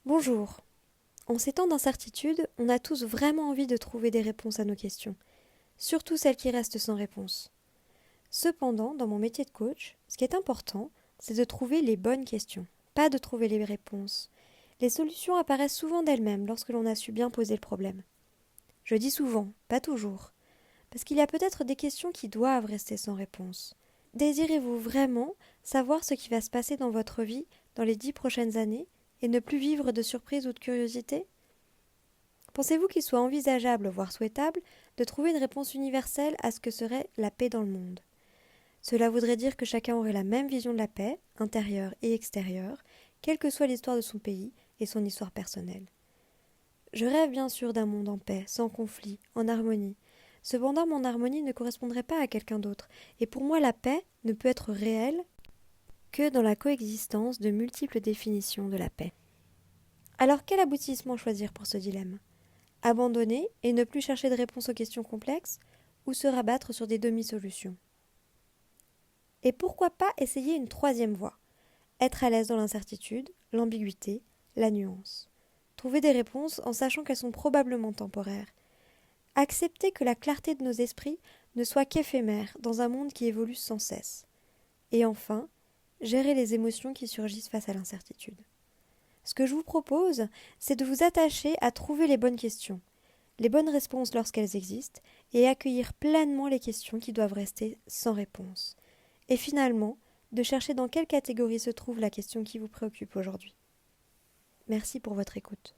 Bonjour. En ces temps d'incertitude, on a tous vraiment envie de trouver des réponses à nos questions, surtout celles qui restent sans réponse. Cependant, dans mon métier de coach, ce qui est important, c'est de trouver les bonnes questions, pas de trouver les réponses. Les solutions apparaissent souvent d'elles-mêmes lorsque l'on a su bien poser le problème. Je dis souvent, pas toujours, parce qu'il y a peut-être des questions qui doivent rester sans réponse. Désirez-vous vraiment savoir ce qui va se passer dans votre vie dans les 10 prochaines années et ne plus vivre de surprise ou de curiosité? Pensez-vous qu'il soit envisageable, voire souhaitable, de trouver une réponse universelle à ce que serait la paix dans le monde? Cela voudrait dire que chacun aurait la même vision de la paix, intérieure et extérieure, quelle que soit l'histoire de son pays et son histoire personnelle. Je rêve bien sûr d'un monde en paix, sans conflit, en harmonie. Cependant, mon harmonie ne correspondrait pas à quelqu'un d'autre, et pour moi la paix ne peut être réelle que dans la coexistence de multiples définitions de la paix. Alors quel aboutissement choisir pour ce dilemme? Abandonner et ne plus chercher de réponse aux questions complexes, ou se rabattre sur des demi-solutions? Et pourquoi pas essayer une troisième voie? Être à l'aise dans l'incertitude, l'ambiguïté, la nuance. Trouver des réponses en sachant qu'elles sont probablement temporaires. Accepter que la clarté de nos esprits ne soit qu'éphémère dans un monde qui évolue sans cesse. Et enfin, gérer les émotions qui surgissent face à l'incertitude. Ce que je vous propose, c'est de vous attacher à trouver les bonnes questions, les bonnes réponses lorsqu'elles existent, et accueillir pleinement les questions qui doivent rester sans réponse. Et finalement, de chercher dans quelle catégorie se trouve la question qui vous préoccupe aujourd'hui. Merci pour votre écoute.